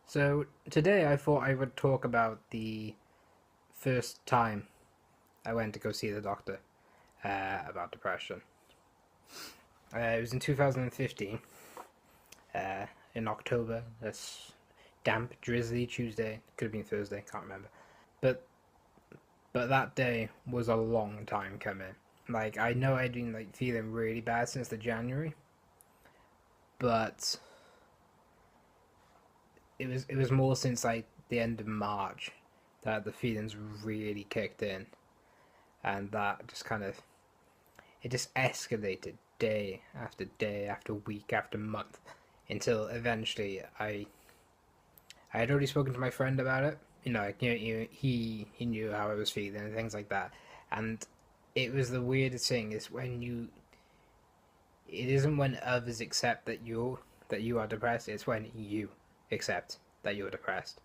So today I thought I would talk about the first time I went to go see the doctor about depression. It was in 2015, in October. That's damp, drizzly Tuesday. Could have been Thursday, can't remember. But that day was a long time coming. Like I know I'd been like feeling really bad since the January, but it was more since like the end of March that the feelings really kicked in, and that just kind of it just escalated day after day after week after month until eventually I had already spoken to my friend about it. He knew how I was feeling and things like that. And it was the weirdest thing is when it isn't when others accept that you are depressed. It's when you accept that you're depressed,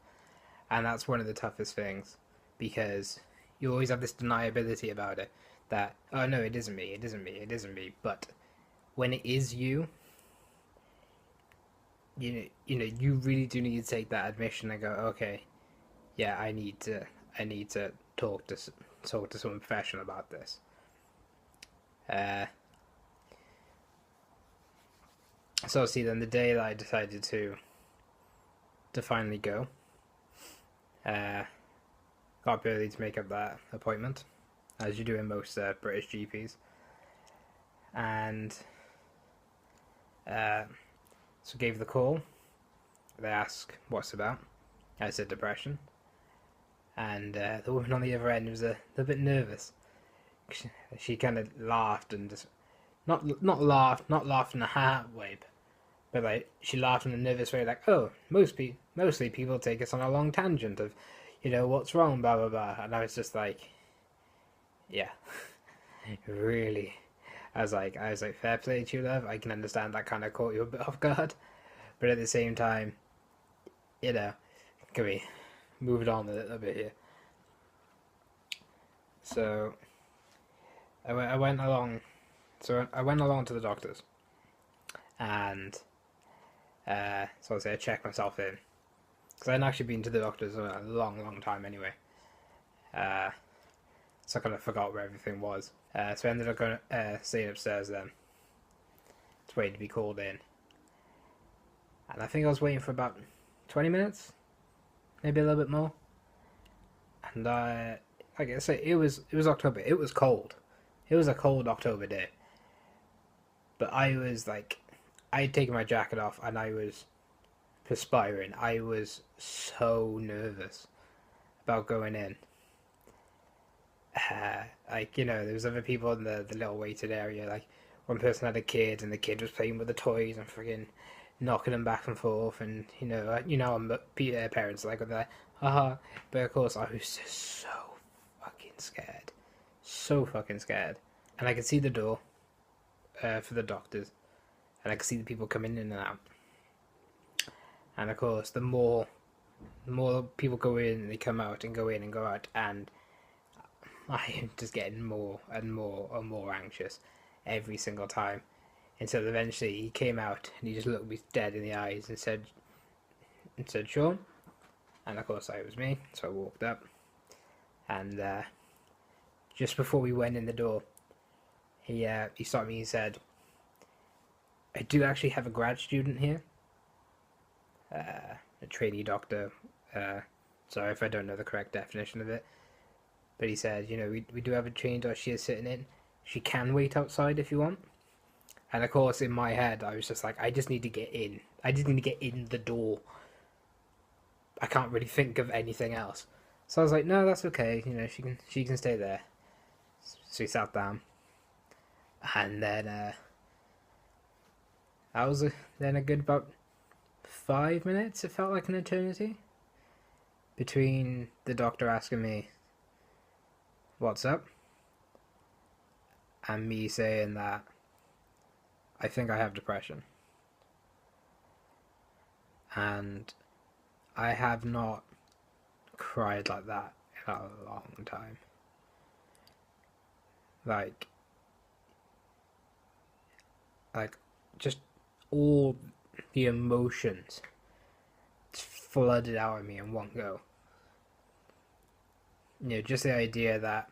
and that's one of the toughest things because you always have this deniability about it that oh no, it isn't me, it isn't me, it isn't me. But when it is you, you really do need to take that admission and go, okay, yeah, I need to talk to someone professional about this. Uh, so see, then the day that I decided to finally go, uh, got up early to make up that appointment, as you do in most British GPs, and uh, so gave the call. They ask what's about. I said depression, and the woman on the other end was a little bit nervous. She kind of laughed and just not laughed in a ha way, but like she laughed in a nervous way, like oh mostly people take us on a long tangent of, what's wrong, blah blah blah, and I was just like, yeah, really. I was like, fair play to you, love. I can understand that kind of caught you a bit off guard, but at the same time, you know, can we move it on a little bit here? So I went along. So I went along to the doctor's, and so I checked myself in because I hadn't actually been to the doctor's in a long time anyway. Uh, so I kind of forgot where everything was. So I ended up going staying upstairs then to wait to be called in, and I think I was waiting for about 20 minutes, maybe a little bit more. And like I say, it was October. It was cold. It was a cold October day. But I was like, I had taken my jacket off and I was perspiring. I was so nervous about going in. There was other people in the little waited area. Like, one person had a kid and the kid was playing with the toys and freaking knocking them back and forth. And, parents like, they're like, haha. But of course, I was just so fucking scared. So fucking scared. And I could see the door for the doctors, and I could see the people coming in and out. And of course, the more people go in, they come out and go in and go out, and I am just getting more and more and more anxious every single time. Until eventually he came out and he just looked me dead in the eyes and said, Sean. And of course, it was me. So I walked up, and just before we went in the door, he stopped me. He said, "I do actually have a grad student here, a trainee doctor. Uh, Sorry if I don't know the correct definition of it, but he said, we do have a trainee doctor. She is sitting in. She can wait outside if you want." And of course, in my head, I was just like, I just need to get in. I just need to get in the door. I can't really think of anything else. So I was like, no, that's okay. She can stay there. So he sat down, and then that was then a good about 5 minutes. It felt like an eternity between the doctor asking me what's up and me saying that I think I have depression. And I have not cried like that in a long time. Like, like just all the emotions flooded out of me in one go. Just the idea that,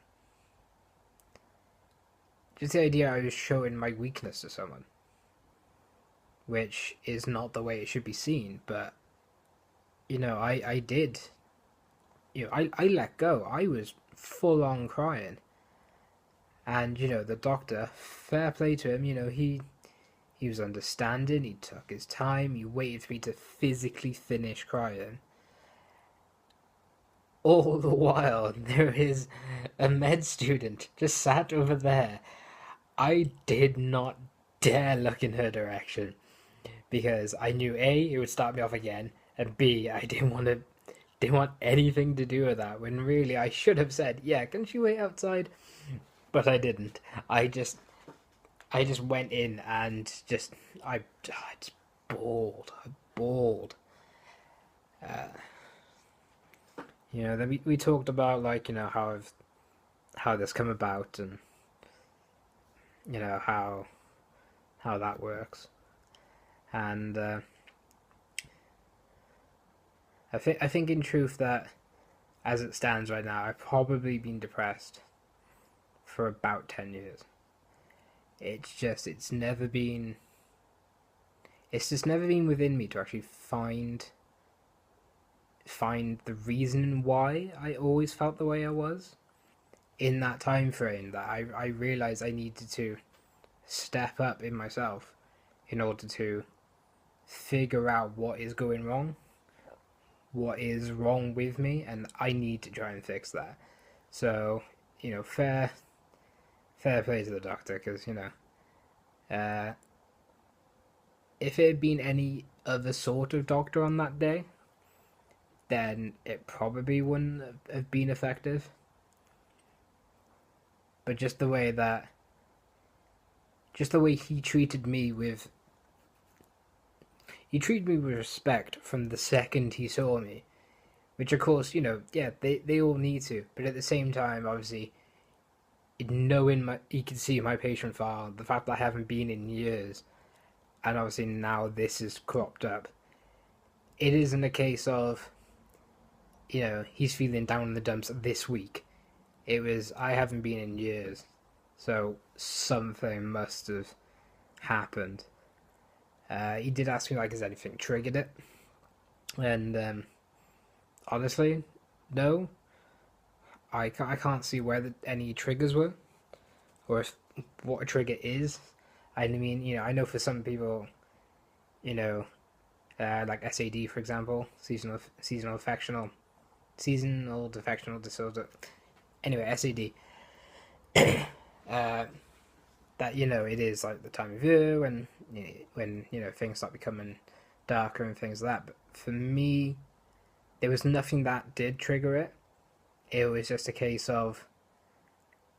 just the idea I was showing my weakness to someone, which is not the way it should be seen. But I did. I let go. I was full on crying, and the doctor, fair play to him. He was understanding. He took his time. He waited for me to physically finish crying. All the while, there is a med student just sat over there. I did not dare look in her direction because I knew A, it would start me off again, and B, I didn't want anything to do with that. When really I should have said, "Yeah, can she wait outside?" But I didn't. I just went in and I just bawled. I bawled. Then we talked about, like, how this come about, and how that works. And I think in truth that, as it stands right now, I've probably been depressed for about 10 years. It's just never been within me to actually find the reason why I always felt the way I was. In that time frame, that I realized I needed to step up in myself in order to figure out what is going wrong, what is wrong with me, and I need to try and fix that. So, fair play to the doctor, because uh, if it had been any other sort of doctor on that day, then it probably wouldn't have been effective. But just the way he treated me with respect from the second he saw me, which of course, yeah, they all need to, but at the same time, obviously, knowing he could see my patient file, the fact that I haven't been in years, and obviously now this is cropped up, it isn't a case of, he's feeling down in the dumps this week. It was, I haven't been in years, so something must have happened. He did ask me, like, has anything triggered it? And honestly, no. I can't see where any triggers were, or what a trigger is. I mean, I know for some people, like SAD, for example, seasonal affectional disorder. Anyway, SAD. uh, that it is like the time of year when things start becoming darker and things like that. But for me, there was nothing that did trigger it. It was just a case of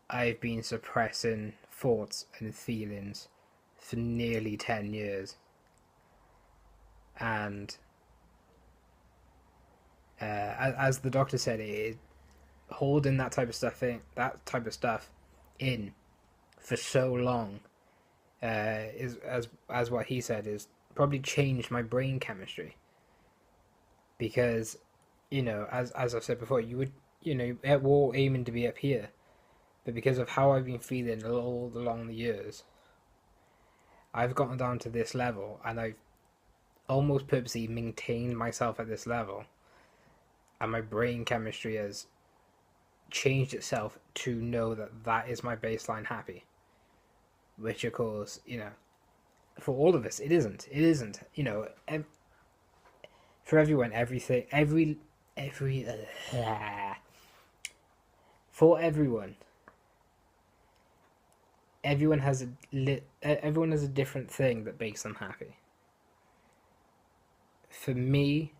I've been suppressing thoughts and feelings for nearly 10 years. And as the doctor said, holding that type of stuff in for so long is, as what he said, is probably changed my brain chemistry. Because, as I've said before, we're all aiming to be up here, but because of how I've been feeling all along the years, I've gotten down to this level, and I've almost purposely maintained myself at this level, and my brain chemistry has changed itself to know that that is my baseline happy. Which, of course, for all of us, it isn't. It isn't. For everyone, for everyone has a different thing that makes them happy. For me,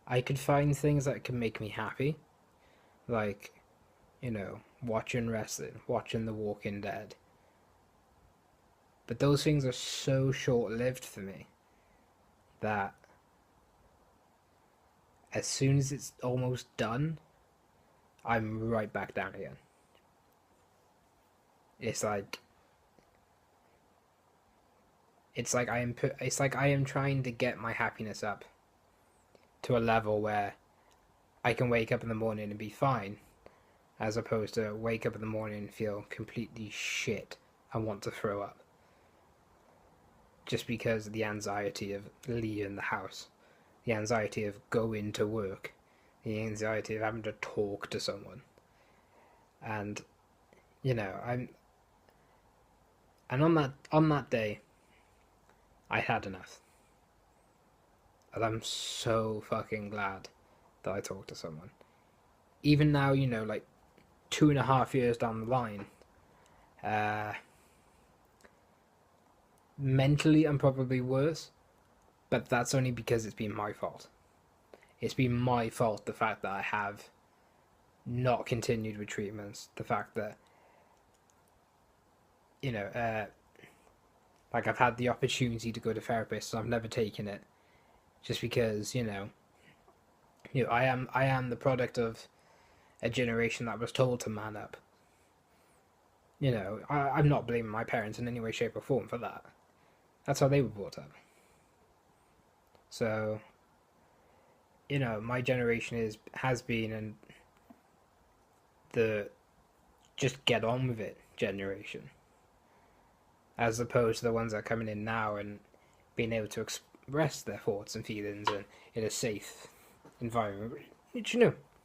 I could find things that can make me happy, like, watching wrestling, watching The Walking Dead. But those things are so short-lived for me that as soon as it's almost done, I'm right back down again. It's like I am trying to get my happiness up to a level where I can wake up in the morning and be fine, as opposed to wake up in the morning and feel completely shit and want to throw up. Just because of the anxiety of leaving the house, the anxiety of going to work, the anxiety of having to talk to someone. And, you know, and on that day, I had enough. And I'm so fucking glad that I talked to someone. Even now, you know, like 2.5 years down the line, uh, mentally I'm probably worse, but that's only because it's been my fault. It's been my fault, the fact that I have not continued with treatments, the fact that, you know, like I've had the opportunity to go to therapists and I've never taken it, just because, I am the product of a generation that was told to man up. I'm not blaming my parents in any way, shape, or form for that. That's how they were brought up. So, my generation has been and the just get on with it generation, as opposed to the ones that are coming in now and being able to express their thoughts and feelings in a safe environment. Which,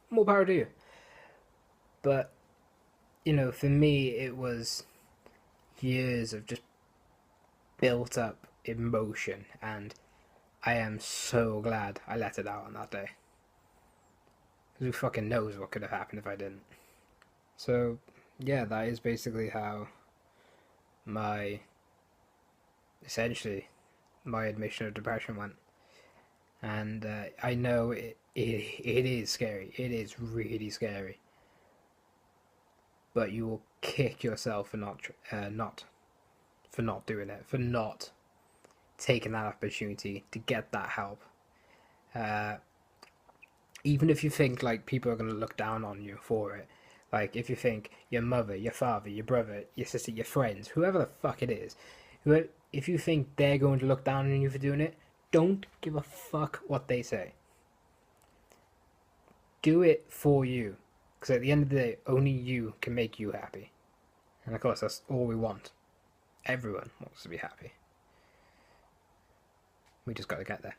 more power to you. But, for me, it was years of just built up emotion, and I am so glad I let it out on that day. Because who fucking knows what could have happened if I didn't. So, yeah, that is basically how essentially, my admission of depression went. And I know it is scary. It is really scary. But you will kick yourself for not doing it, for not taking that opportunity to get that help. Even if you think like people are going to look down on you for it, like if you think your mother, your father, your brother, your sister, your friends, whoever the fuck it is, if you think they're going to look down on you for doing it, don't give a fuck what they say. Do it for you. Because at the end of the day, only you can make you happy. And of course, that's all we want. Everyone wants to be happy. We just got to get there.